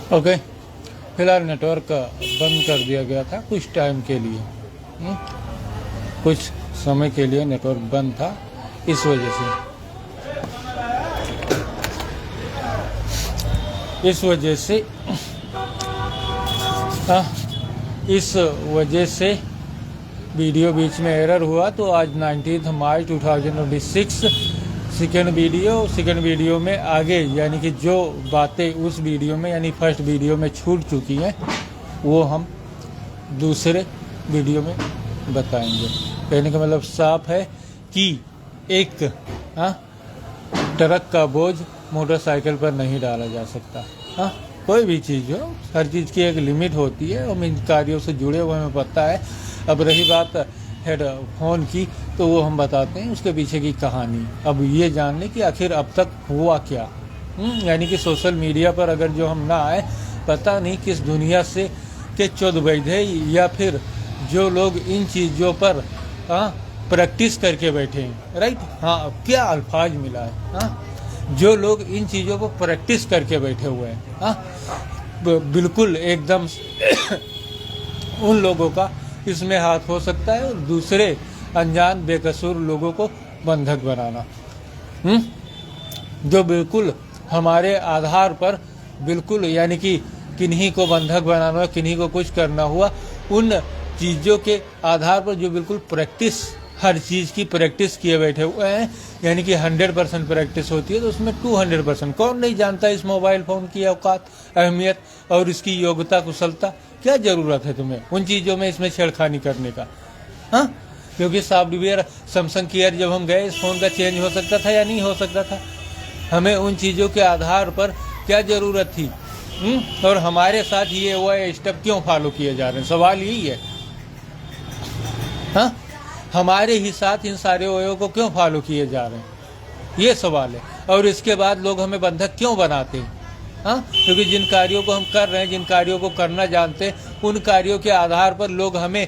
Okay, फिलहाल network बंद कर दिया गया था कुछ टाइम के लिए। कुछ समय के लिए नेटवर्क बंद था, इस वजह से वीडियो बीच में एरर हुआ। तो आज 19 मार्च 2026 सेकेंड वीडियो में आगे यानी कि जो बातें उस वीडियो में यानी फर्स्ट वीडियो में छूट चुकी हैं वो हम दूसरे वीडियो में बताएंगे। कहने का मतलब साफ है कि एक ट्रक का बोझ मोटरसाइकिल पर नहीं डाला जा सकता। कोई भी चीज़ हो, हर चीज़ की एक लिमिट होती है और इन कार्यों से जुड़े हुए हमें पता है। अब रही बात हेडफोन की, तो वो हम बताते हैं उसके पीछे की कहानी। अब ये जान लें कि आखिर अब तक हुआ क्या। यानी कि सोशल मीडिया पर अगर जो हम ना आए, पता नहीं किस दुनिया से के चौध बैठे या फिर जो लोग इन चीज़ों पर प्रैक्टिस करके बैठे हैं। राइट, क्या अल्फाज मिला है। जो लोग इन चीज़ों को प्रैक्टिस करके बैठे हुए हैं, बिल्कुल एकदम उन लोगों का इसमें हाथ हो सकता है और दूसरे अनजान बेकसूर लोगों को बंधक बनाना। जो बिल्कुल हमारे आधार पर बिल्कुल यानी कि किन्हीं को बंधक बनाना, किन्हीं को कुछ करना हुआ, उन चीज़ों के आधार पर जो बिल्कुल प्रैक्टिस, हर चीज़ की प्रैक्टिस किए बैठे हुए हैं, यानी कि 100% प्रैक्टिस होती है, तो उसमें 200%। कौन नहीं जानता इस मोबाइल फ़ोन की औकात, अहमियत और इसकी योग्यता, कुशलता। क्या ज़रूरत है तुम्हें उन चीज़ों में इसमें छेड़खानी करने का। क्योंकि सॉफ्टवेयर सैमसंग केयर जब हम गए, इस फ़ोन का चेंज हो सकता था या नहीं हो सकता था। हमें उन चीज़ों के आधार पर क्या ज़रूरत थी। और हमारे साथ ये वो स्टेप क्यों फॉलो किए जा रहे हैं, सवाल यही है। हमारे ही साथ इन सारे ओयों को क्यों फॉलो किए जा रहे हैं, ये सवाल है। और इसके बाद लोग हमें बंधक क्यों बनाते हैं। क्योंकि जिन कार्यों को हम कर रहे हैं, जिन कार्यों को करना जानते हैं, उन कार्यों के आधार पर लोग हमें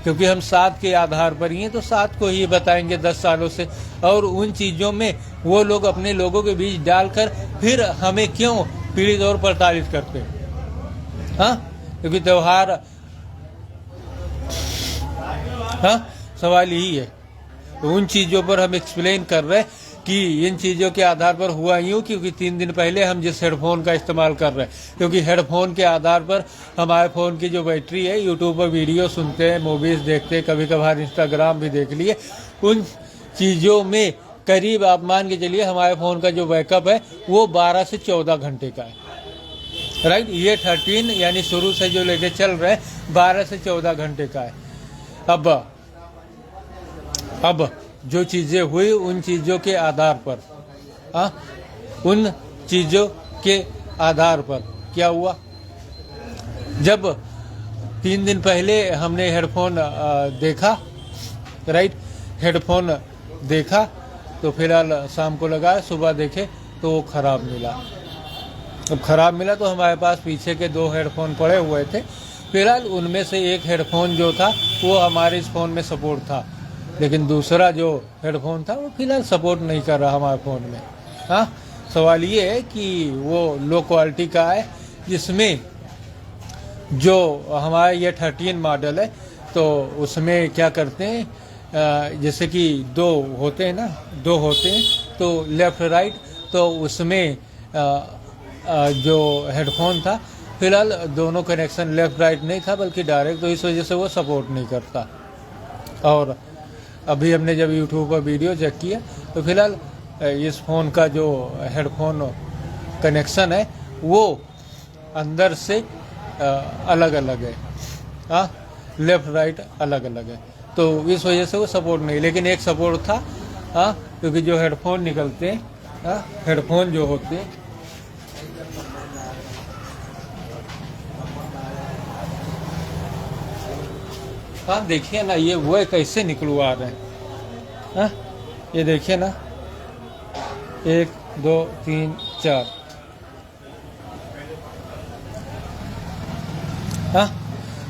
क्योंकि हम साथ के आधार पर ही हैं, तो साथ को ही बताएंगे 10 सालों से। और उन चीज़ों में वो लोग अपने लोगों के बीच डालकर फिर हमें क्यों पीड़ित और प्रताड़ित करते हैं। क्योंकि त्यौहार, सवाल यही है। तो उन चीज़ों पर हम एक्सप्लेन कर रहे हैं कि इन चीज़ों के आधार पर हुआ यूँ, क्योंकि 3 दिन पहले हम जिस हेडफोन का इस्तेमाल कर रहे हैं, क्योंकि हेडफोन के आधार पर हमारे फ़ोन की जो बैटरी है, यूट्यूब पर वीडियो सुनते हैं, मूवीज़ देखते हैं, कभी कभार इंस्टाग्राम भी देख लिए, उन चीज़ों में करीब आप मान के चलिए हमारे फ़ोन का जो बैकअप है वो 12 से 14 घंटे का है। राइट, ये 13 यानी शुरू से जो लेके चल रहे हैं 12 से 14 घंटे का है। अब जो चीज़ें हुई उन चीज़ों के आधार पर, उन चीज़ों के आधार पर क्या हुआ। जब 3 दिन पहले हमने हेडफोन देखा, राइट, हेडफोन देखा, तो फिलहाल शाम को लगाया, सुबह देखे तो वो ख़राब मिला। अब ख़राब मिला तो हमारे पास पीछे के 2 हेडफोन पड़े हुए थे। फिलहाल उनमें से एक हेडफोन जो था वो हमारे इस फ़ोन में सपोर्ट था, लेकिन दूसरा जो हेडफोन था वो फिलहाल सपोर्ट नहीं कर रहा हमारे फ़ोन में। सवाल ये है कि वो लो क्वालिटी का है, जिसमें जो हमारा ये 13 मॉडल है, तो उसमें क्या करते हैं, जैसे कि 2 होते हैं ना, 2 होते हैं तो लेफ़्ट राइट, तो उसमें जो हेडफोन था फिलहाल दोनों कनेक्शन लेफ़्ट राइट नहीं था बल्कि डायरेक्ट, तो इस वजह से वो सपोर्ट नहीं करता। और अभी हमने जब यूट्यूब पर वीडियो चेक किया तो फिलहाल इस फ़ोन का जो हेडफोन कनेक्शन है वो अंदर से अलग अलग है, लेफ़्ट राइट अलग अलग है, तो इस वजह से वो सपोर्ट नहीं। लेकिन एक सपोर्ट था, क्योंकि जो हेडफोन निकलते हैं, हेडफोन जो होते हैं, देखिए ना, ये वो कैसे निकलवा रहे हैं। ये देखिए ना, 1 2 3 4,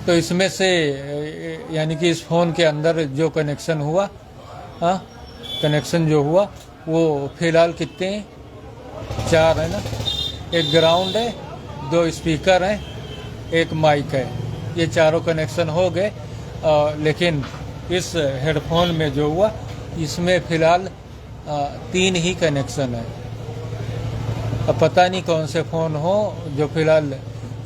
तो इसमें से यानी कि इस फ़ोन के अंदर जो कनेक्शन हुआ, कनेक्शन जो हुआ वो फिलहाल कितने हैं, 4 है ना। एक ग्राउंड है, 2 स्पीकर हैं, एक माइक है, ये चारों कनेक्शन हो गए। लेकिन इस हेडफोन में जो हुआ, इसमें फ़िलहाल 3 ही कनेक्शन है। अब पता नहीं कौन से फ़ोन हो जो फ़िलहाल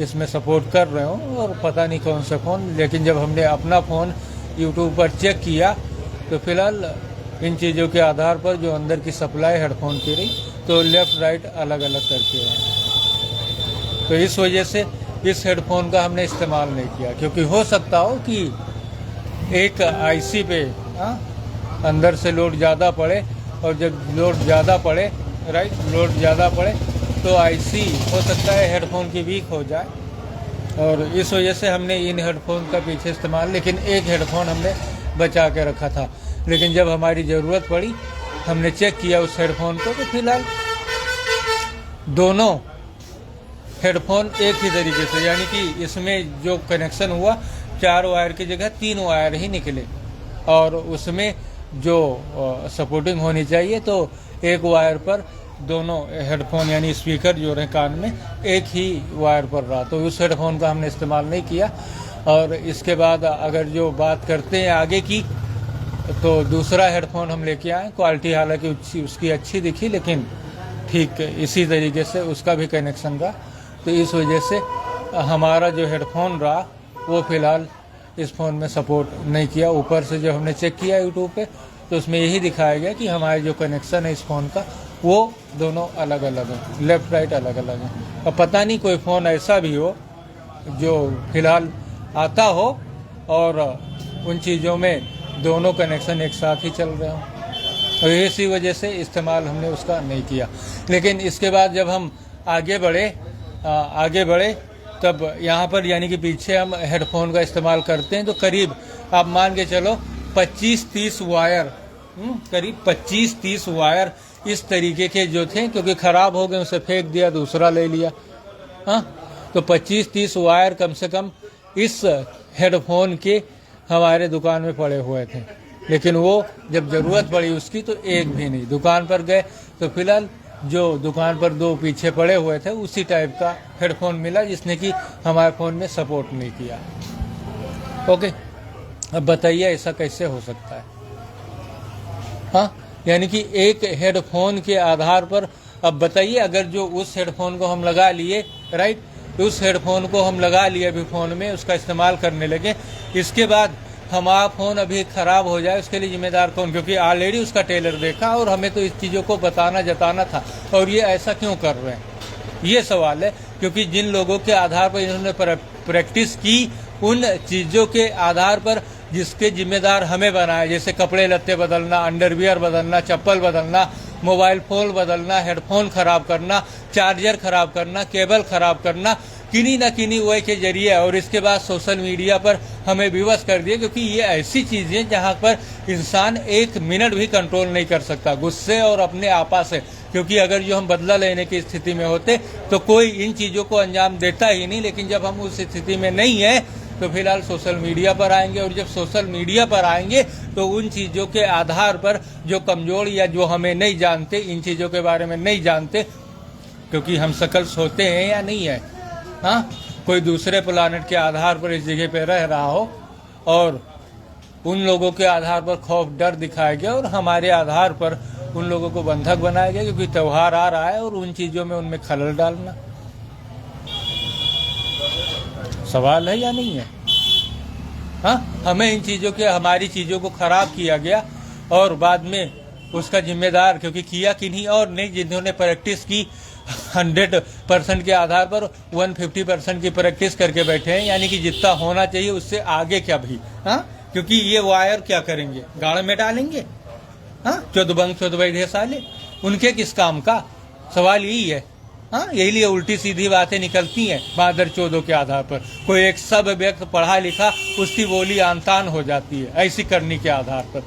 इसमें सपोर्ट कर रहे हो, और पता नहीं कौन से फ़ोन। लेकिन जब हमने अपना फ़ोन यूट्यूब पर चेक किया तो फ़िलहाल इन चीज़ों के आधार पर जो अंदर की सप्लाई हेडफोन की रही, तो लेफ़्ट राइट अलग अलग करके है। तो इस वजह से इस हेडफोन का हमने इस्तेमाल नहीं किया, क्योंकि हो सकता हो कि एक आईसी पे अंदर से लोड ज़्यादा पड़े, और जब लोड ज़्यादा पड़े, राइट, लोड ज़्यादा पड़े तो आईसी हो सकता है हेडफोन की वीक हो जाए, और इस वजह से हमने इन हेडफोन का पीछे इस्तेमाल। लेकिन एक हेडफोन हमने बचा के रखा था। लेकिन जब हमारी ज़रूरत पड़ी, हमने चेक किया उस हेडफोन को, तो फिलहाल दोनों हेडफोन एक ही तरीके से, यानी कि इसमें जो कनेक्शन हुआ 4 वायर की जगह 3 वायर ही निकले, और उसमें जो सपोर्टिंग होनी चाहिए तो एक वायर पर दोनों हेडफोन यानी स्पीकर जो रहे कान में एक ही वायर पर रहा, तो उस हेडफोन का हमने इस्तेमाल नहीं किया। और इसके बाद अगर जो बात करते हैं आगे की, तो दूसरा हेडफोन हम लेके आए। क्वालिटी हालांकि उसकी अच्छी दिखी, लेकिन ठीक इसी तरीके से उसका भी कनेक्शन रहा। तो इस वजह से हमारा जो हेडफोन रहा वो फ़िलहाल इस फ़ोन में सपोर्ट नहीं किया। ऊपर से जो हमने चेक किया यूट्यूब पे, तो उसमें यही दिखाया गया कि हमारे जो कनेक्शन है इस फ़ोन का, वो दोनों अलग अलग हैं, लेफ़्ट राइट अलग अलग हैं। अब पता नहीं कोई फ़ोन ऐसा भी हो जो फ़िलहाल आता हो और उन चीज़ों में दोनों कनेक्शन एक साथ ही चल रहे हों, और इसी वजह से इस्तेमाल हमने उसका नहीं किया। लेकिन इसके बाद जब हम आगे बढ़े तब यहाँ पर यानी कि पीछे हम हेडफोन का इस्तेमाल करते हैं, तो करीब आप मान के चलो 25-30 वायर, करीब 25-30 वायर इस तरीके के जो थे, क्योंकि ख़राब हो गए उसे फेंक दिया, दूसरा ले लिया। तो 25-30 वायर कम से कम इस हेडफोन के हमारे दुकान में पड़े हुए थे। लेकिन वो जब ज़रूरत पड़ी उसकी, तो एक भी नहीं। दुकान पर गए तो फिलहाल जो दुकान पर 2 पीछे पड़े हुए थे उसी टाइप का हेडफोन मिला, जिसने कि हमारे फ़ोन में सपोर्ट नहीं किया। ओके, अब बताइए ऐसा कैसे हो सकता है? यानी कि एक हेडफोन के आधार पर, अब बताइए अगर जो उस हेडफोन को हम लगा लिए, राइट, उस हेडफोन को हम लगा लिए अभी फ़ोन में, उसका इस्तेमाल करने लगे, इसके बाद हमारा फ़ोन अभी ख़राब हो जाए, उसके लिए जिम्मेदार कौन? क्योंकि ऑलरेडी उसका टेलर देखा और हमें तो इस चीज़ों को बताना जताना था, और ये ऐसा क्यों कर रहे हैं, ये सवाल है। क्योंकि जिन लोगों के आधार पर इन्होंने प्रैक्टिस की, उन चीज़ों के आधार पर जिसके जिम्मेदार हमें बनाया, जैसे कपड़े लत्ते बदलना, अंडरवियर बदलना, चप्पल बदलना, मोबाइल फ़ोन बदलना, हेडफोन ख़राब करना, चार्जर ख़राब करना, केबल ख़राब करना, किन्हीं न किन्हीं वे के जरिए, और इसके बाद सोशल मीडिया पर हमें विवश कर दिया। क्योंकि ये ऐसी चीज़ें जहाँ पर इंसान 1 मिनट भी कंट्रोल नहीं कर सकता गुस्से और अपने आपा से। क्योंकि अगर जो हम बदला लेने की स्थिति में होते तो कोई इन चीज़ों को अंजाम देता ही नहीं। लेकिन जब हम उस स्थिति में नहीं है तो फिलहाल सोशल मीडिया पर आएंगे, और जब सोशल मीडिया पर आएंगे तो उन चीज़ों के आधार पर जो कमज़ोर या जो हमें नहीं जानते, इन चीज़ों के बारे में नहीं जानते, क्योंकि हम सकल्स होते हैं या नहीं है, कोई दूसरे प्लानेट के आधार पर इस जगह पे रह रहा हो, और उन लोगों के आधार पर खौफ डर दिखाया गया, और हमारे आधार पर उन लोगों को बंधक बनाया गया, क्योंकि त्यौहार आ रहा है और उन चीज़ों में उनमें खलल डालना सवाल है या नहीं है? हमें इन चीज़ों के, हमारी चीज़ों को ख़राब किया गया, और बाद में उसका जिम्मेदार, क्योंकि किया किन्हीं और नहीं, जिन्होंने प्रैक्टिस की 100% के आधार पर 150% की प्रैक्टिस करके बैठे हैं, यानी कि जितना होना चाहिए उससे आगे क्या भी। क्योंकि ये वायर क्या करेंगे, गाड़ में डालेंगे, चौदबंग चौदबैधे साले, उनके किस काम का? सवाल यही है। यही लिए उल्टी सीधी बातें निकलती हैं मादर चौदों के आधार पर। कोई एक सब व्यक्ति पढ़ा लिखा, उसकी बोली आनतान हो जाती है ऐसी करने के आधार पर।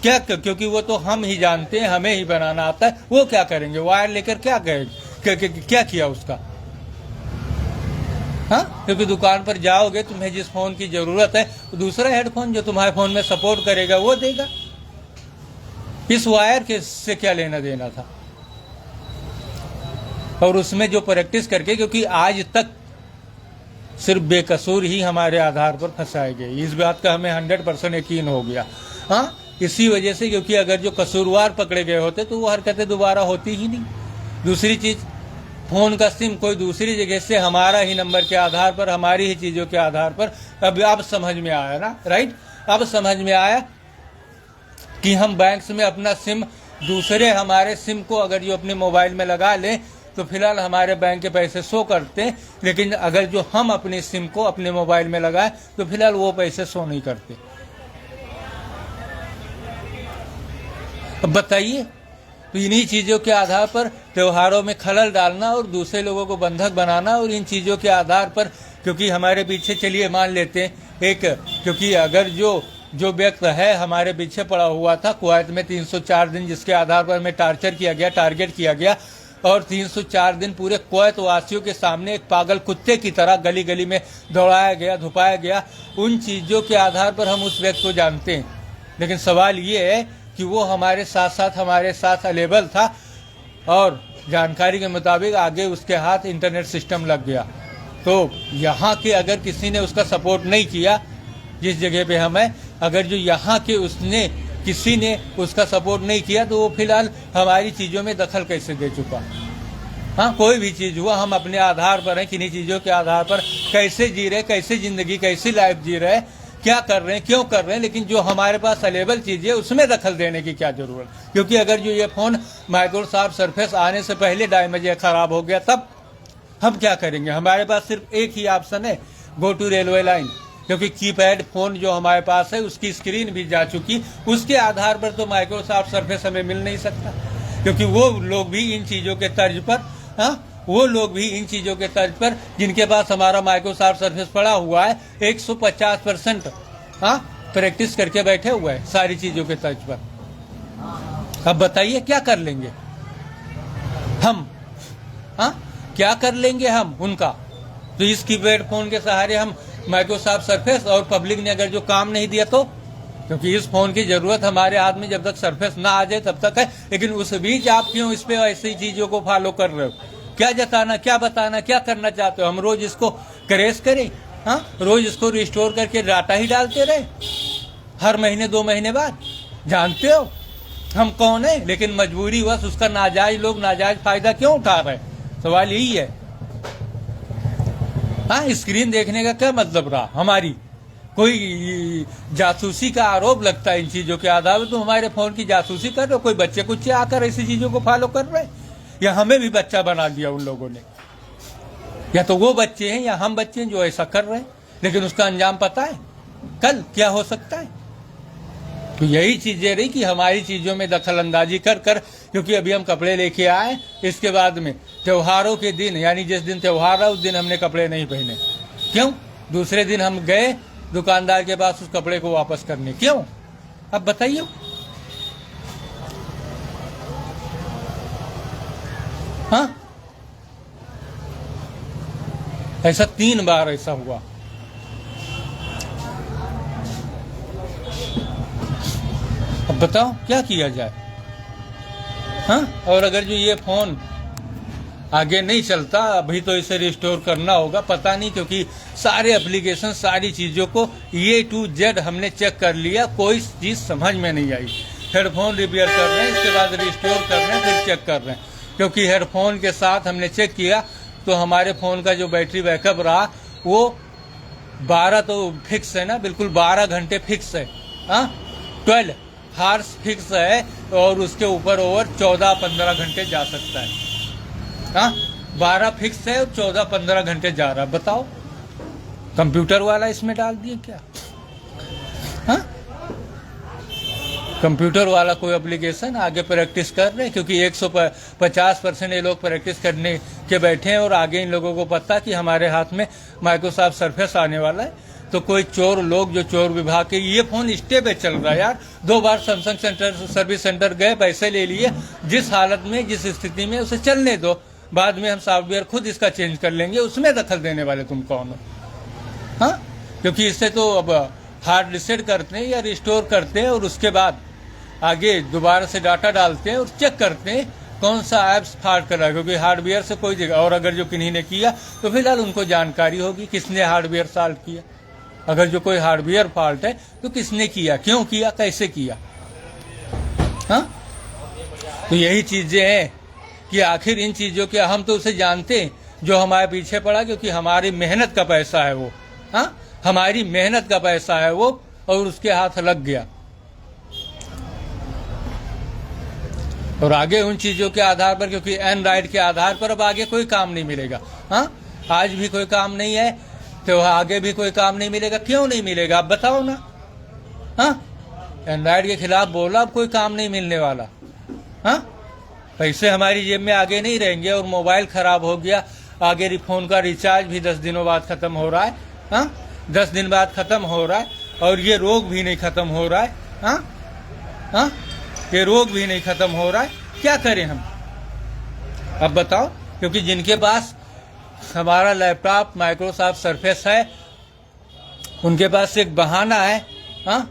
क्या? क्योंकि वो तो हम ही जानते हैं, हमें ही बनाना आता है। वो क्या करेंगे? वायर लेकर क्या करेंगे? क्या किया उसका? क्योंकि दुकान पर जाओगे, तुम्हें जिस फोन की जरूरत है, दूसरा हेडफोन जो तुम्हारे फोन में सपोर्ट करेगा वो देगा। इस वायर के से क्या लेना देना था? और उसमें जो प्रैक्टिस करके, क्योंकि आज तक सिर्फ बेकसूर ही हमारे आधार पर फंसाए गए, इस बात का हमें 100% यकीन हो गया। हाँ, इसी वजह से, क्योंकि अगर जो कसूरवार पकड़े गए होते तो वो हरकतें दोबारा होती ही नहीं। दूसरी चीज़, फ़ोन का सिम कोई दूसरी जगह से हमारा ही नंबर के आधार पर, हमारी ही चीज़ों के आधार पर, अब समझ में आया ना, राइट? अब समझ में आया कि हम बैंक में अपना सिम दूसरे हमारे सिम को अगर जो अपने मोबाइल में लगा लें तो फिलहाल हमारे बैंक के पैसे शो करते हैं, लेकिन अगर जो हम अपने सिम को अपने मोबाइल में लगाएं तो फिलहाल वो पैसे शो नहीं करते। अब बताइए, तो इन्हीं चीज़ों के आधार पर त्योहारों में खलल डालना और दूसरे लोगों को बंधक बनाना, और इन चीज़ों के आधार पर, क्योंकि हमारे पीछे, चलिए मान लेते हैं एक, क्योंकि अगर जो व्यक्ति है हमारे पीछे पड़ा हुआ था कुवैत में 304 दिन, जिसके आधार पर हमें टार्चर किया गया, टारगेट किया गया, और 304 दिन पूरे कुवैत वासियों के सामने एक पागल कुत्ते की तरह गली गली में दौड़ाया गया, धुपाया गया, उन चीज़ों के आधार पर हम उस व्यक्ति को जानते हैं। लेकिन सवाल ये है कि वो हमारे साथ अवेलेबल था, और जानकारी के मुताबिक आगे उसके हाथ इंटरनेट सिस्टम लग गया। तो यहाँ के अगर किसी ने उसका सपोर्ट नहीं किया, जिस जगह पे हम हैं, अगर जो यहाँ के किसी ने उसका सपोर्ट नहीं किया, तो वो फिलहाल हमारी चीज़ों में दखल कैसे दे चुका। हाँ, कोई भी चीज़ हुआ, हम अपने आधार पर हैं, किन्हीं चीज़ों के आधार पर कैसे जी रहे, कैसे ज़िंदगी, कैसी लाइफ जी रहे, क्या कर रहे हैं, क्यों कर रहे हैं, लेकिन जो हमारे पास अवेलेबल चीज़ है उसमें दखल देने की क्या ज़रूरत। क्योंकि अगर जो ये फ़ोन माइक्रोसॉफ्ट सरफेस आने से पहले डैमेज या ख़राब हो गया, तब हम क्या करेंगे? हमारे पास सिर्फ एक ही ऑप्शन है, गो टू रेलवे लाइन, क्योंकि कीपैड फ़ोन जो हमारे पास है उसकी स्क्रीन भी जा चुकी, उसके आधार पर तो माइक्रोसॉफ्ट सरफेस हमें मिल नहीं सकता। क्योंकि वो लोग भी इन चीज़ों के तर्ज पर, वो लोग भी इन चीज़ों के तर्ज पर, जिनके पास हमारा माइक्रोसॉफ्ट सरफेस पड़ा हुआ है, 150% प्रैक्टिस करके बैठे हुए हैं सारी चीज़ों के तर्ज पर। अब बताइए क्या कर लेंगे हम? क्या कर लेंगे हम उनका? तो इस कीपैड फ़ोन के सहारे हम माइक्रोसॉफ्ट सरफेस, और पब्लिक ने अगर जो काम नहीं दिया तो, क्योंकि इस फ़ोन की ज़रूरत हमारे हाथ में जब तक सरफेस ना आ जाए तब तक है। लेकिन उस बीच आप क्यों इस पे ऐसी चीज़ों को फॉलो कर रहे हो? क्या जताना, क्या बताना, क्या करना चाहते हो? हम रोज़ इसको क्रेश करें? रोज़ इसको रिस्टोर करके डाटा ही डालते रहे हर महीने 2 महीने बाद? जानते हो हम कौन है, लेकिन मजबूरी बस उसका लोग नाजायज फ़ायदा क्यों उठा रहे हैं? सवाल यही है। स्क्रीन देखने का क्या मतलब रहा? हमारी कोई जासूसी का आरोप लगता है इन चीज़ों के आधार पर, तो हमारे फ़ोन की जासूसी कर रहे हो। कोई बच्चे कुच्चे आकर ऐसी चीज़ों को फॉलो कर रहे हैं, या हमें भी बच्चा बना दिया उन लोगों ने? या तो वो बच्चे हैं या हम बच्चे हैं जो ऐसा कर रहे हैं, लेकिन उसका अंजाम पता है कल क्या हो सकता है। तो यही चीज़ें रही कि हमारी चीज़ों में दखल अंदाजी कर, क्योंकि अभी हम कपड़े लेके आए, इसके बाद में त्योहारों के दिन, यानी जिस दिन त्योहार है उस दिन हमने कपड़े नहीं पहने। क्यों? दूसरे दिन हम गए दुकानदार के पास उस कपड़े को वापस करने, क्यों? अब बताइए। ऐसा 3 बार ऐसा हुआ। अब बताओ क्या किया जाए? और अगर जो ये फ़ोन आगे नहीं चलता, अभी तो इसे रिस्टोर करना होगा, पता नहीं, क्योंकि सारे एप्लीकेशन, सारी चीज़ों को A to Z हमने चेक कर लिया, कोई चीज़ समझ में नहीं आई। हेडफोन रिपेयर कर रहे हैं, इसके बाद रिस्टोर कर रहे हैं, फिर चेक कर रहे हैं। क्योंकि हेडफोन के साथ हमने चेक किया तो हमारे फ़ोन का जो बैटरी बैकअप रहा वो 12 तो फिक्स है ना, बिल्कुल 12 घंटे फिक्स है। 12 हार्स फिक्स है, और उसके ऊपर ओवर 14-15 घंटे जा सकता है। 12 फिक्स है और 14-15 घंटे जा रहा है। बताओ, कंप्यूटर वाला इसमें डाल दिए क्या? कंप्यूटर वाला कोई एप्लीकेशन आगे प्रैक्टिस कर रहे हैं, क्योंकि 150% ये लोग प्रैक्टिस करने के बैठे हैं, और आगे इन लोगों को पता कि हमारे हाथ में माइक्रोसॉफ्ट सरफेस आने वाला है। तो कोई चोर लोग, जो चोर विभाग के, ये फ़ोन स्टे पे चल रहा है यार। 2 बार सैमसंग सर्विस सेंटर गए, पैसे ले लिए, जिस हालत में, जिस स्थिति में, उसे चलने दो, बाद में हम सॉफ्टवेयर खुद इसका चेंज कर लेंगे। उसमें दखल देने वाले तुम कौन हो? क्योंकि इससे तो अब हार्ड रिसेट करते हैं या रिस्टोर करते हैं, और उसके बाद आगे दोबारा से डाटा डालते हैं और चेक करते हैं कौन सा ऐप्स फाल्ट कर रहा है, क्योंकि हार्डवेयर से कोई जगह, और अगर जो किन्हीं ने किया तो फिलहाल उनको जानकारी होगी किसने हार्डवेयर फॉल्ट किया। अगर जो कोई हार्डवेयर फॉल्ट है तो किसने किया, क्यों किया, कैसे किया। हाँ, तो यही चीजें हैं कि आखिर इन चीजों के हम तो उसे जानते हैं जो हमारे पीछे पड़ा, क्योंकि हमारी मेहनत का पैसा है वो। हाँ, हमारी मेहनत का पैसा है वो, और उसके हाथ लग गया। और आगे उन चीजों के आधार पर, क्योंकि एंड्रॉइड के आधार पर अब आगे कोई काम नहीं मिलेगा। हाँ, आज भी कोई काम नहीं है तो आगे भी कोई काम नहीं मिलेगा। क्यों नहीं मिलेगा आप बताओ ना। हाँ, एंड्रॉइड के खिलाफ बोला, अब कोई काम नहीं मिलने वाला। हाँ, पैसे हमारी जेब में आगे नहीं रहेंगे, और मोबाइल खराब हो गया, आगे फोन का रिचार्ज भी 10 दिनों बाद खत्म हो रहा है। हाँ, 10 दिन बाद खत्म हो रहा है, और ये रोग भी नहीं खत्म हो रहा है। हाँ हाँ, ये रोग भी नहीं खत्म हो रहा है। क्या करें हम, अब बताओ। क्योंकि जिनके पास हमारा लैपटॉप माइक्रोसॉफ्ट सरफेस है, उनके पास एक बहाना है। हाँ,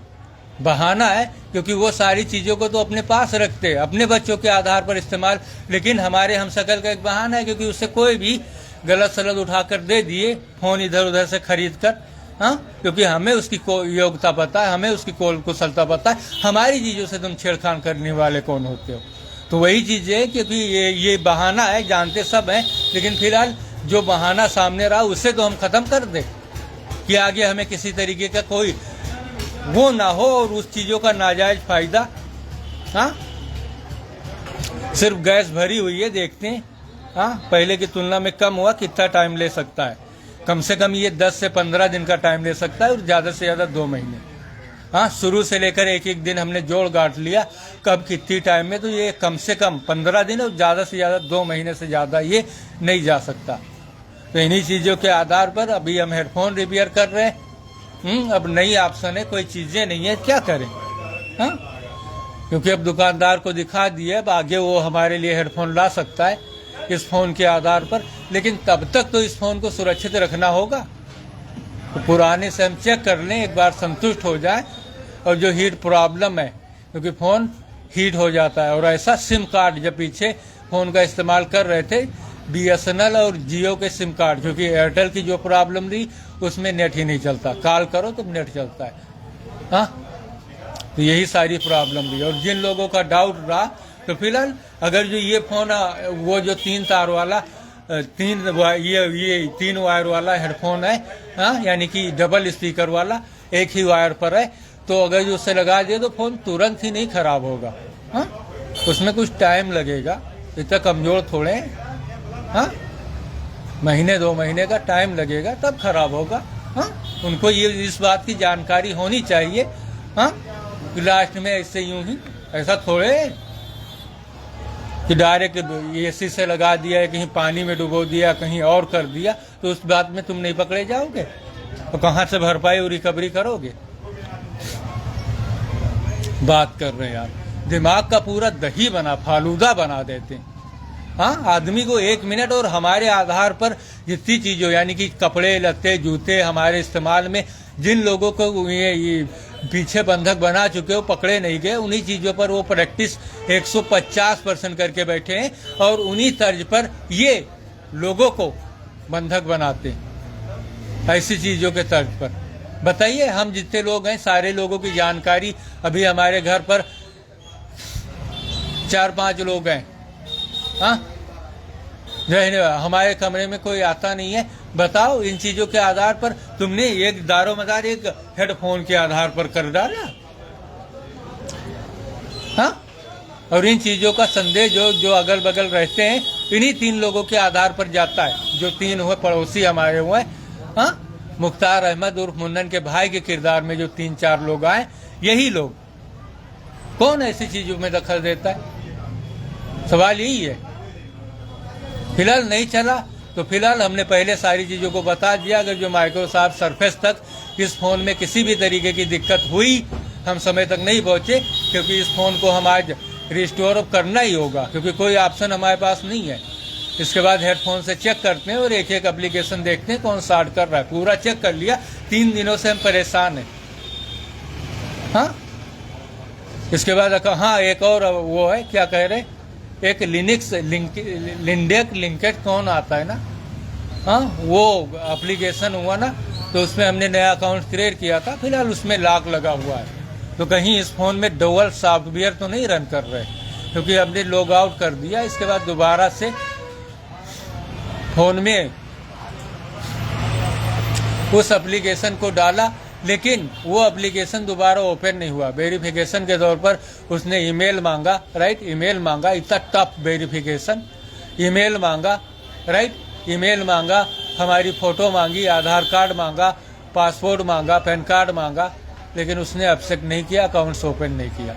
बहाना है, क्योंकि वो सारी चीजों को तो अपने पास रखते हैं, अपने बच्चों के आधार पर इस्तेमाल। लेकिन हमारे हमशक्ल का एक बहाना है, क्योंकि उससे कोई भी गलत सलत उठाकर दे दिए फोन इधर उधर से खरीद कर। हाँ, क्योंकि हमें उसकी योग्यता पता है, हमें उसकी कुशलता पता है, हमारी चीजों से तुम छेड़खान करने वाले कौन होते हो। तो वही चीज है, क्योंकि ये बहाना है, जानते सब हैं, लेकिन फिलहाल जो बहाना सामने रहा उसे तो हम खत्म कर दे, कि आगे हमें किसी तरीके का कोई वो ना हो, और उस चीजों का नाजायज फायदा। हाँ, सिर्फ गैस भरी हुई है, देखते हैं। हाँ, पहले की तुलना में कम हुआ, कितना टाइम ले सकता है। कम से कम ये 10 से 15 दिन का टाइम ले सकता है, और ज्यादा से ज्यादा 2 महीने। हाँ, शुरू से लेकर एक एक दिन हमने जोड़ गांठ लिया कब कितनी टाइम में, तो ये कम से कम 15 दिन और ज्यादा से ज्यादा 2 महीने से ज्यादा ये नहीं जा सकता। तो इन्हीं चीजों के आधार पर अभी हम हेडफोन रिपेयर कर रहे हैं। अब नई ऑप्शन है, कोई चीजें नहीं है, क्या करें। हाँ, क्योंकि अब दुकानदार को दिखा दिए, अब आगे वो हमारे लिए हेडफोन ला सकता है इस फोन के आधार पर, लेकिन तब तक तो इस फोन को सुरक्षित रखना होगा। तो पुराने से हम चेक कर लें, एक बार संतुष्ट हो जाए। और जो हीट प्रॉब्लम है, क्योंकि फोन हीट हो जाता है, और ऐसा सिम कार्ड जब पीछे फोन का इस्तेमाल कर रहे थे, BSNL और जियो के सिम कार्ड, क्योंकि एयरटेल की जो प्रॉब्लम थी उसमें नेट ही नहीं चलता, कॉल करो तो नेट चलता है। हाँ, तो यही सारी प्रॉब्लम थी। और जिन लोगों का डाउट रहा, तो फिलहाल अगर जो ये फोन वो जो 3 तार वाला ये 3 वायर वाला हेडफोन है, हाँ, यानी कि डबल स्पीकर वाला, एक ही वायर पर है, तो अगर जो उससे लगा दिए तो फोन तुरंत ही नहीं खराब होगा। हाँ, उसमें कुछ टाइम लगेगा, इतना कमजोर थोड़े। हाँ, महीने 2 महीने का टाइम लगेगा, तब खराब होगा। हाँ, उनको ये इस बात की जानकारी होनी चाहिए। हाँ, लास्ट में ऐसे यूं ही, ऐसा थोड़े कि डायरेक्ट AC से लगा दिया, कहीं पानी में डुबो दिया, कहीं और कर दिया, तो उस बात में तुम नहीं पकड़े जाओगे, तो कहाँ से भरपाई और रिकवरी करोगे। बात कर रहे हैं यार, दिमाग का पूरा दही बना, फालूदा बना देते हैं। हाँ, आदमी को 1 मिनट, और हमारे आधार पर जितनी चीजों, यानी कि कपड़े लत्ते जूते हमारे इस्तेमाल में जिन लोगों को ये पीछे बंधक बना चुके हो, पकड़े नहीं गए, उन्हीं चीजों पर वो प्रैक्टिस 150% करके बैठे हैं, और उन्हीं तर्ज पर ये लोगों को बंधक बनाते हैं, ऐसी चीजों के तर्ज पर। बताइए, हम जितने लोग हैं सारे लोगों की जानकारी, अभी हमारे घर पर 4-5 लोग हैं। हाँ, हमारे कमरे में कोई आता नहीं है। बताओ, इन चीजों के आधार पर तुमने एक दारोमदार एक हेडफोन के आधार पर कर डाला। हाँ, और इन चीजों का संदेश जो अगल बगल रहते हैं, इन्हीं 3 लोगों के आधार पर जाता है, जो 3 हुए पड़ोसी हमारे हुए। हाँ, मुख्तार अहमद उर्फ मुन्नन के भाई के किरदार में जो 3-4 लोग आए, यही लोग। कौन ऐसी चीजों में दखल देता है, सवाल यही है। फिलहाल नहीं चला, तो फिलहाल हमने पहले सारी चीजों को बता दिया। अगर जो माइक्रोसॉफ्ट सरफेस तक इस फोन में किसी भी तरीके की दिक्कत हुई, हम समय तक नहीं पहुंचे, क्योंकि इस फोन को हम आज रिस्टोर करना ही होगा, क्योंकि कोई ऑप्शन हमारे पास नहीं है। इसके बाद हेडफोन से चेक करते हैं और एक एक एप्लीकेशन देखते हैं कौन स्टार्ट कर रहा है। पूरा चेक कर लिया, 3 दिनों से हम परेशान हैं। हाँ, इसके बाद हाँ, एक और वो है, क्या कह रहे, एक लिनक्स लिंडेक लिंकेट कौन आता है ना, हाँ वो एप्लीकेशन हुआ ना, तो उसमें हमने नया अकाउंट क्रिएट किया था, फिलहाल उसमें लॉक लगा हुआ है। तो कहीं इस फोन में डुअल सॉफ्टवेयर तो नहीं रन कर रहे, क्योंकि हमने लॉग आउट कर दिया, इसके बाद दोबारा से फोन में उस एप्लीकेशन को डाला, लेकिन वो एप्लीकेशन दोबारा ओपन नहीं हुआ। वेरिफिकेशन के तौर पर उसने ईमेल मांगा, राइट, ईमेल मांगा, इतना टफ वेरिफिकेशन, ईमेल मांगा, राइट, ईमेल मांगा, हमारी फ़ोटो मांगी, आधार कार्ड मांगा, पासपोर्ट मांगा, पैन कार्ड मांगा, लेकिन उसने एक्सेप्ट नहीं किया, अकाउंट्स ओपन नहीं किया।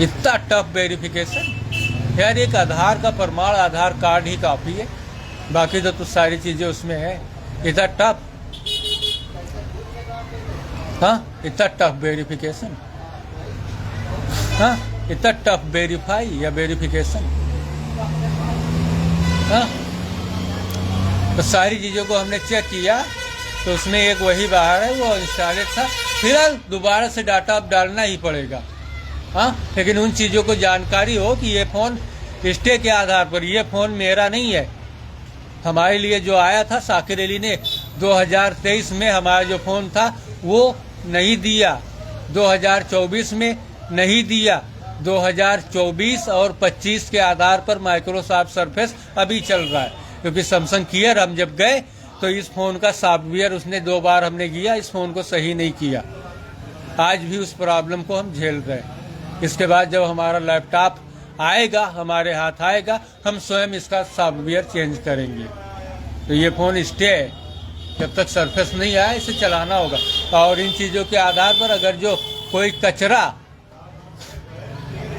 इतना टफ वेरिफिकेशन यार, एक आधार का प्रमाण आधार कार्ड ही काफ़ी है, बाकी तो सारी चीज़ें उसमें है। इतना टफ, हाँ, इतना टफ वेरिफिकेशन, हाँ, इतना टफ वेरीफाई या वेरिफिकेशन, हाँ। तो सारी चीज़ों को हमने चेक किया, तो उसमें एक वही बाहर है, वो इंस्टॉलेड था। फिलहाल दोबारा से डाटा अब डालना ही पड़ेगा, हाँ, लेकिन उन चीज़ों को जानकारी हो कि ये फ़ोन स्टे के आधार पर, ये फ़ोन मेरा नहीं है। हमारे लिए जो आया था साकिर अली ने 2023 में, हमारा जो फ़ोन था वो नहीं दिया, 2024 में नहीं दिया, 2024 और 25 के आधार पर माइक्रोसॉफ्ट सरफेस अभी चल रहा है। क्योंकि सैमसंग कियर हम जब गए तो इस फ़ोन का सॉफ्टवेयर उसने 2 बार हमने किया, इस फ़ोन को सही नहीं किया। आज भी उस प्रॉब्लम को हम झेल रहे हैं। इसके बाद जब हमारा लैपटॉप आएगा, हमारे हाथ आएगा, हम स्वयं इसका सॉफ्टवेयर चेंज करेंगे। तो ये फ़ोन स्टे है, जब तक सरफेस नहीं आया इसे चलाना होगा। और इन चीज़ों के आधार पर अगर जो कोई कचरा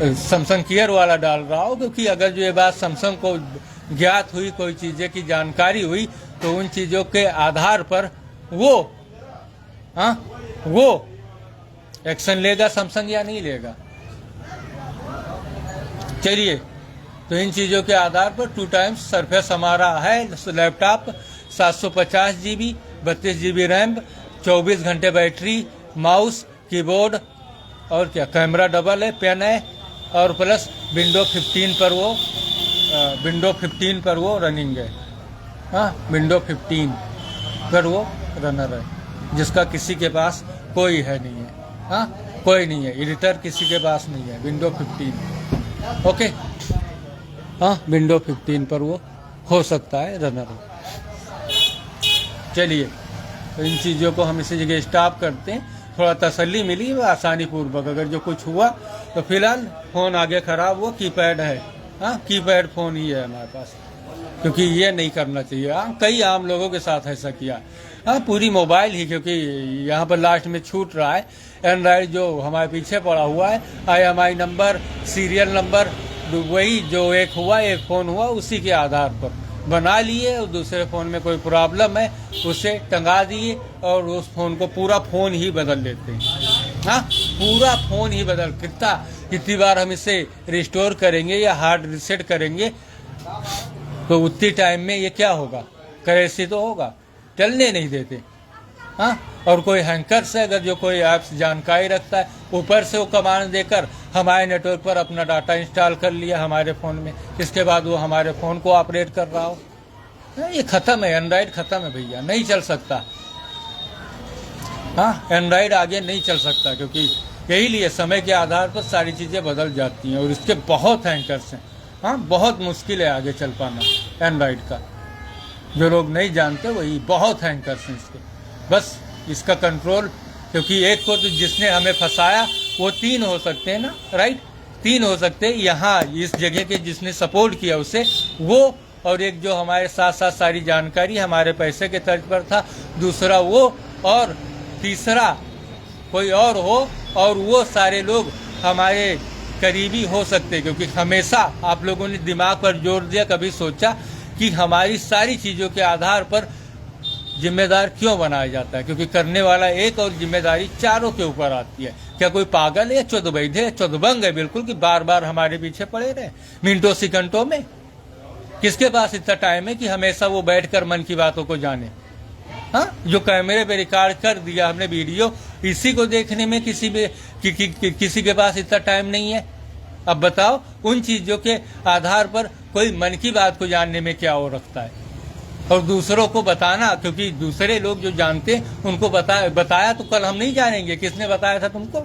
सैमसंग केयर वाला डाल रहा हो, क्योंकि अगर जो ये बात सैमसंग को ज्ञात हुई, कोई चीज़ें की जानकारी हुई, तो उन चीज़ों के आधार पर वो एक्शन लेगा सैमसंग या नहीं लेगा। चलिए, तो इन चीज़ों के आधार पर 2 टाइम्स सरफेस हमारा है लैपटॉप, 750 GB, 32 GB रैम, 24 घंटे बैटरी, माउस, कीबोर्ड और क्या, कैमरा डबल है, पेन है, और प्लस विंडो 15 पर वो रनिंग है, हाँ, विंडो 15 पर वो रनर है, जिसका किसी के पास कोई है नहीं है, हाँ, कोई नहीं है, एडिटर किसी के पास नहीं है, विंडो 15, ओके, हाँ, विंडो 15 पर वो हो सकता है रनर हो। चलिए, तो इन चीज़ों को हम इसी जगह स्टॉप करते हैं, थोड़ा तसल्ली मिली आसानी पूर्वक। अगर जो कुछ हुआ तो फिलहाल फ़ोन आगे ख़राब हुआ, कीपैड है, हाँ, कीपैड फ़ोन ही है हमारे पास, क्योंकि ये नहीं करना चाहिए। हाँ, कई आम लोगों के साथ ऐसा किया, हाँ, पूरी मोबाइल ही, क्योंकि यहाँ पर लास्ट में छूट रहा है एंड्रॉयड जो हमारे पीछे पड़ा हुआ है, IMI नंबर, सीरियल नंबर, वही जो एक फ़ोन हुआ उसी के आधार पर बना लिए, और दूसरे फ़ोन में कोई प्रॉब्लम है उसे टंगा दिए, और उस फ़ोन को पूरा फ़ोन ही बदल लेते हैं, हाँ, पूरा फ़ोन ही बदल। कितनी बार हम इसे रिस्टोर करेंगे या हार्ड रीसेट करेंगे, तो उतनी टाइम में ये क्या होगा, क्रैश तो होगा, चलने नहीं देते, हाँ। और कोई हैंकर से अगर जो कोई ऐप्स जानकारी रखता है, ऊपर से वो कमांड देकर हमारे नेटवर्क पर अपना डाटा इंस्टॉल कर लिया हमारे फ़ोन में, इसके बाद वो हमारे फ़ोन को ऑपरेट कर रहा हो, ये ख़त्म है, एंड्रॉयड ख़त्म है भैया, नहीं चल सकता, हाँ, एंड्रॉयड आगे नहीं चल सकता, क्योंकि यही लिए समय के आधार पर सारी चीज़ें बदल जाती हैं, और इसके बहुत हैंकर्स हैं, हाँ, बहुत मुश्किल है आगे चल पाना एंड्रॉयड का। जो लोग नहीं जानते वही, बहुत हैंकर्स हैं इसके। बस इसका कंट्रोल, क्योंकि एक को तो जिसने हमें फंसाया वो 3 हो सकते हैं ना, राइट, 3 हो सकते हैं यहाँ इस जगह के जिसने सपोर्ट किया उसे, वो, और एक जो हमारे साथ साथ सारी जानकारी हमारे पैसे के तर्ज पर था, दूसरा वो, और तीसरा कोई और हो, और वो सारे लोग हमारे करीबी हो सकते, क्योंकि हमेशा आप लोगों ने दिमाग पर जोर दिया, कभी सोचा कि हमारी सारी चीज़ों के आधार पर जिम्मेदार क्यों बनाया जाता है, क्योंकि करने वाला एक और जिम्मेदारी चारों के ऊपर आती है। क्या कोई पागल है, चौदबैध है, चौदबंग है बिल्कुल, कि बार बार हमारे पीछे पड़े रहे मिनटों सेकंडों में? किसके पास इतना टाइम है कि हमेशा वो बैठकर मन की बातों को जाने? हाँ, जो कैमरे पे रिकॉर्ड कर दिया हमने वीडियो, इसी को देखने में किसी के पास इतना टाइम नहीं है। अब बताओ उन चीजों के आधार पर कोई मन की बात को जानने में क्या हो रखता है, और दूसरों को बताना, क्योंकि दूसरे लोग जो जानते हैं उनको बताया तो कल हम नहीं जानेंगे किसने बताया था तुमको,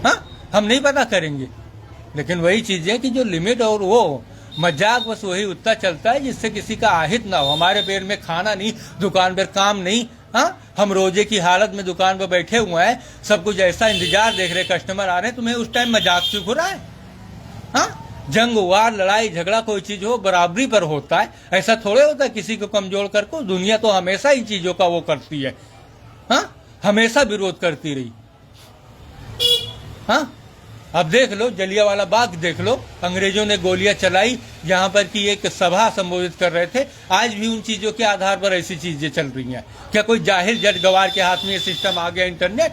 हाँ हम नहीं पता करेंगे। लेकिन वही चीजें कि जो लिमिट और वो मजाक बस वही उतना चलता है जिससे किसी का आहित ना हो। हमारे पेट में खाना नहीं, दुकान पर काम नहीं, हाँ हम रोजे की हालत में दुकान पर बैठे हुए हैं, सब कुछ ऐसा इंतजार देख रहे, कस्टमर आ रहे हैं, तुम्हें उस टाइम मजाक क्यों हो रहा है? हाँ जंग वार लड़ाई झगड़ा कोई चीज हो बराबरी पर होता है, ऐसा थोड़े होता है किसी को कमजोर करके। दुनिया तो हमेशा इन चीजों का वो करती है, हाँ हमेशा विरोध करती रही। हाँ अब देख लो जलियांवाला बाग देख लो, अंग्रेजों ने गोलियां चलाई, यहाँ पर की एक सभा संबोधित कर रहे थे। आज भी उन चीजों के आधार पर ऐसी चीजें चल रही हैं। क्या कोई जाहिल जट गवार के हाथ में ये सिस्टम आ गया इंटरनेट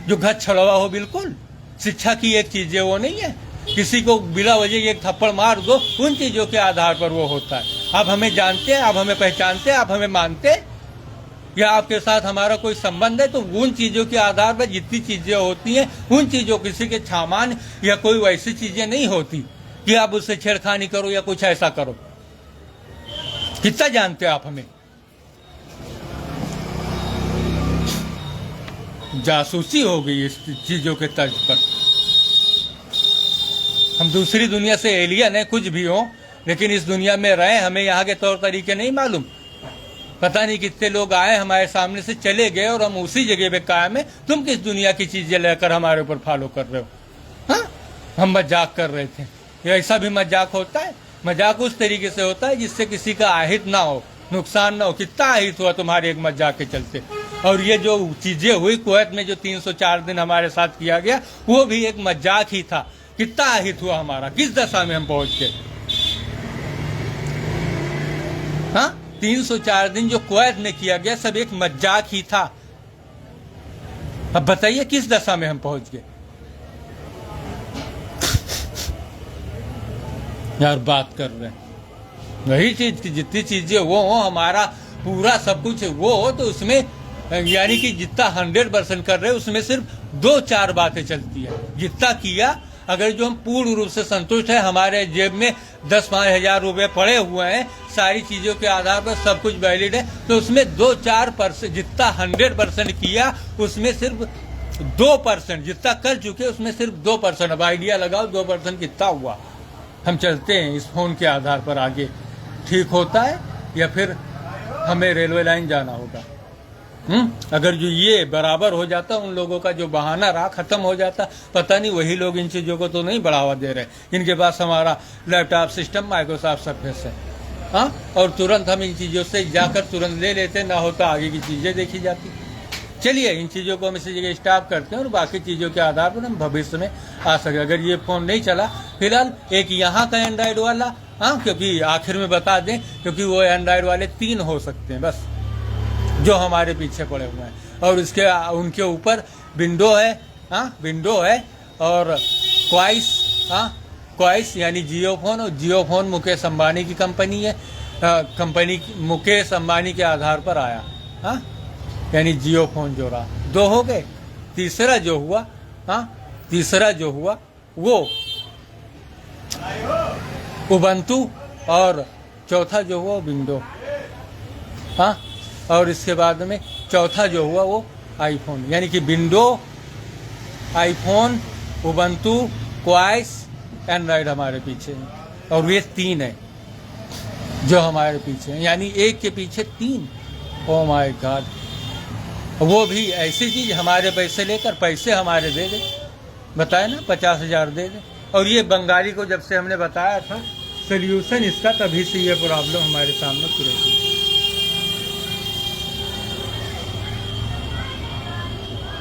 जो घर छड़वा हो? बिल्कुल शिक्षा की एक चीज वो नहीं है, किसी को बिला वजह एक थप्पड़ मार दो, उन चीजों के आधार पर वो होता है। आप हमें जानते हैं, आप हमें पहचानते हैं, आप हमें मानते हैं, या आपके साथ हमारा कोई संबंध है, तो उन चीजों के आधार पर जितनी चीजें होती हैं, उन चीजों किसी के छामान या कोई वैसी चीजें नहीं होती कि आप उससे छेड़खानी करो या कुछ ऐसा करो। कितना जानते हैं आप हमें? जासूसी हो गई इस चीजों के तर्ज पर। हम दूसरी दुनिया से एलियन है, कुछ भी हो, लेकिन इस दुनिया में रहे, हमें यहाँ के तौर तरीके नहीं मालूम। पता नहीं कितने लोग आए हमारे सामने से चले गए और हम उसी जगह पे कायम है। तुम किस दुनिया की चीजें लेकर हमारे ऊपर फॉलो कर रहे हो? हाँ हम मजाक कर रहे थे, ये ऐसा भी मजाक होता है? मजाक उस तरीके से होता है जिससे किसी का आहित ना हो, नुकसान ना हो। कितना आहित हुआ तुम्हारे एक मजाक के चलते। और ये जो चीजें हुई कुवैत में, जो 304 दिन हमारे साथ किया गया, वो भी एक मजाक ही था। कितना आहित हुआ हमारा, किस दशा में हम पहुंच गए। हाँ 304 दिन जो कुवैत में किया गया सब एक मजाक ही था। अब बताइए किस दशा में हम पहुंच गए। यार बात कर रहे हैं वही चीज की, जितनी चीजें वो हो, हमारा पूरा सब कुछ वो हो, तो उसमें यानी कि जितना 100% कर रहे हैं उसमें सिर्फ 2-4 बातें चलती है। जितना किया, अगर जो हम पूर्ण रूप से संतुष्ट है, हमारे जेब में 10-5 हजार रुपए पड़े हुए हैं, सारी चीजों के आधार पर सब कुछ वैलिड है, तो उसमें 2-4%, जितना 100% किया उसमें सिर्फ 2%, जितना कर चुके उसमें सिर्फ 2%। अब आइडिया लगाओ 2% कितना हुआ। हम चलते हैं इस फोन के आधार पर आगे, ठीक होता है या फिर हमें रेलवे लाइन जाना होगा। अगर जो ये बराबर हो जाता, उन लोगों का जो बहाना रहा खत्म हो जाता। पता नहीं वही लोग इन चीजों को तो नहीं बढ़ावा दे रहे, इनके पास हमारा लैपटॉप सिस्टम माइक्रोसॉफ्ट सर्फेस है, हाँ, और तुरंत हम इन चीजों से जाकर तुरंत ले लेते, ना होता आगे की चीजें देखी जाती। चलिए इन चीजों को हम इसी जगह स्टॉप करते हैं और बाकी चीजों के आधार पर हम भविष्य में आ सके। अगर ये फोन नहीं चला, फिलहाल एक यहाँ का एंड्रॉइड वाला, हाँ, क्योंकि आखिर में बता दें, क्योंकि वो एंड्रॉइड वाले 3 हो सकते हैं बस जो हमारे पीछे पड़े हुए हैं, और उसके उनके ऊपर विंडो है, हाँ विंडो है, और क्वाइस, हाँ क्वाइस यानी जियो फोन, और जियो फोन मुकेश अंबानी की कंपनी है, कंपनी मुकेश अंबानी के आधार पर आया, हाँ, यानी जियो फोन जो रहा। 2 हो गए। तीसरा जो हुआ, हाँ तीसरा जो हुआ वो उबंटू, और चौथा जो हुआ विंडो, हाँ, और इसके बाद में चौथा जो हुआ वो आईफोन, यानी कि विंडो, आईफोन, उबंटू, क्वाइस, एंड्रॉइड हमारे पीछे है, और ये 3 है जो हमारे पीछे है, यानी एक के पीछे 3। Oh my God. वो भी ऐसी चीज, हमारे पैसे लेकर पैसे हमारे दे दे, बताए ना 50,000 दे दे। और ये बंगाली को जब से हमने बताया था सोल्यूशन इसका, तभी से ये प्रॉब्लम हमारे सामने पूरी थी।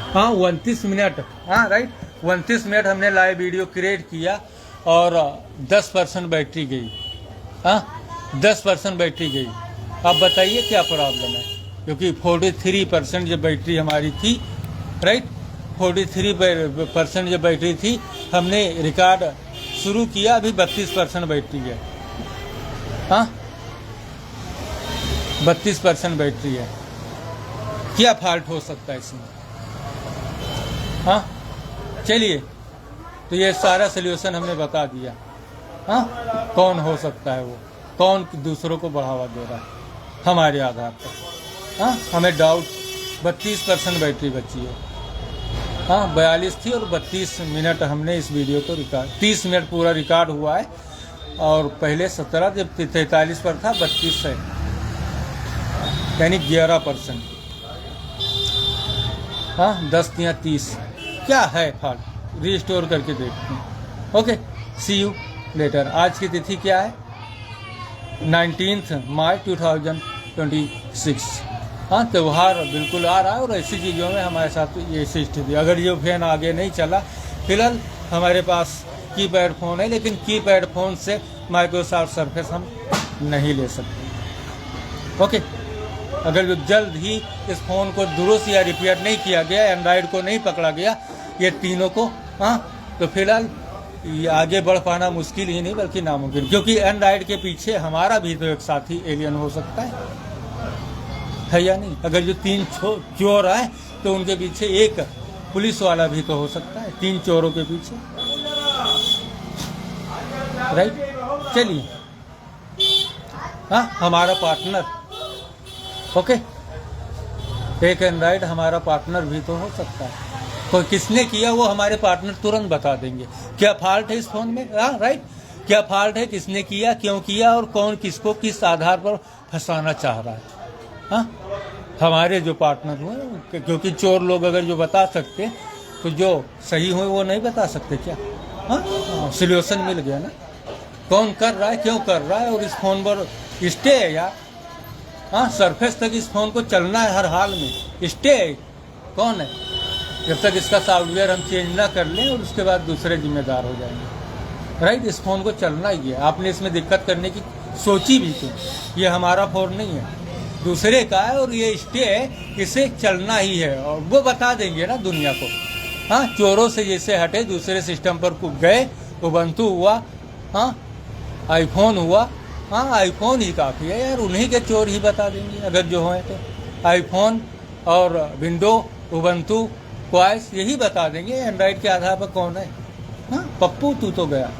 हाँ 29 मिनट, हाँ राइट, 29 मिनट हमने लाइव वीडियो क्रिएट किया और 10% बैटरी गई, हाँ 10% बैटरी गई। अब बताइए क्या प्रॉब्लम है, क्योंकि 43% जो बैटरी हमारी थी, राइट, 43% जो बैटरी थी, हमने रिकॉर्ड शुरू किया, अभी 32% बैटरी है, हाँ 32% बैटरी है। क्या फॉल्ट हो सकता है इसमें, हाँ चलिए तो ये सारा सोल्यूशन हमने बता दिया। हाँ, कौन हो सकता है वो, कौन दूसरों को बढ़ावा दे रहा है हमारे आधार पर। हाँ, हमें डाउट 32% बैटरी बची है। हाँ, 42 थी और 32 मिनट हमने इस वीडियो को रिकॉर्ड, 30 मिनट पूरा रिकॉर्ड हुआ है और पहले 17 जब 43 पर था 32 है, यानी 11%। हाँ, 10 या 30 क्या है फॉल्ट, रीस्टोर करके देखते हैं। Okay, see you later. आज की तिथि क्या है? 19 मार्च 2026। हाँ, त्यौहार बिल्कुल आ रहा है और ऐसी चीज़ों में हमारे साथ ये ऐसी स्थिति। अगर ये फैन आगे नहीं चला, फिलहाल हमारे पास कीपैड फ़ोन है, लेकिन कीपैड फ़ोन से माइक्रोसॉफ्ट सरफेस हम नहीं ले सकते। ओके, अगर जो जल्द ही इस फ़ोन को दुरुस्त या रिपेयर नहीं किया गया, एंड्रॉयड को नहीं पकड़ा गया, ये तीनों को, हाँ, तो फिलहाल ये आगे बढ़ पाना मुश्किल ही नहीं बल्कि नामुमकिन, क्योंकि एंड्रॉयड के पीछे हमारा भी तो एक साथी एलियन हो सकता है या नहीं? अगर जो 3 चोर आए तो उनके पीछे एक पुलिस वाला भी तो हो सकता है, 3 चोरों के पीछे, राइट? चलिए, हाँ, हमारा पार्टनर, ओके, एक एंड्रॉयड हमारा पार्टनर भी तो हो सकता है। कोई किसने किया वो हमारे पार्टनर तुरंत बता देंगे। क्या फॉल्ट है इस फोन में? हाँ, राइट, क्या फॉल्ट है, किसने किया, क्यों किया और कौन किसको किस आधार पर फंसाना चाह रहा है। हाँ, हमारे जो पार्टनर हुए, क्योंकि चोर लोग अगर जो बता सकते तो जो सही हुए वो नहीं बता सकते क्या? हाँ, सोल्यूशन मिल गया ना, कौन कर रहा है, क्यों कर रहा है, और इस फोन पर स्टे है यार। हाँ, सरफेस तक इस फोन को चलना है हर हाल में, स्टे है कौन है? जब तक इसका सॉफ्टवेयर हम चेंज ना कर लें और उसके बाद दूसरे जिम्मेदार हो जाएंगे, राइट? इस फोन को चलना ही है, आपने इसमें दिक्कत करने की सोची भी क्यों? ये हमारा फोन नहीं है, दूसरे का है और ये स्टे है, इसे चलना ही है और वो बता देंगे ना दुनिया को। हाँ, चोरों से जैसे हटे, दूसरे सिस्टम पर गए, उबंटू हुआ, हाँ, आईफोन हुआ, हाँ, आईफोन ही काफ़ी है यार, उन्हीं के चोर ही बता देंगे अगर जो हों तो। आईफोन और विंडो, उबंटू, क्वाइस यही बता देंगे एंड्रॉइड के आधार पर कौन है। हाँ, पप्पू तू तो गया,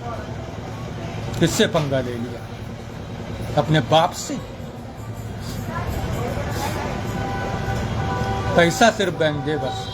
किससे पंगा ले लिया? अपने बाप से। पैसा सिर्फ बैंक दे बस।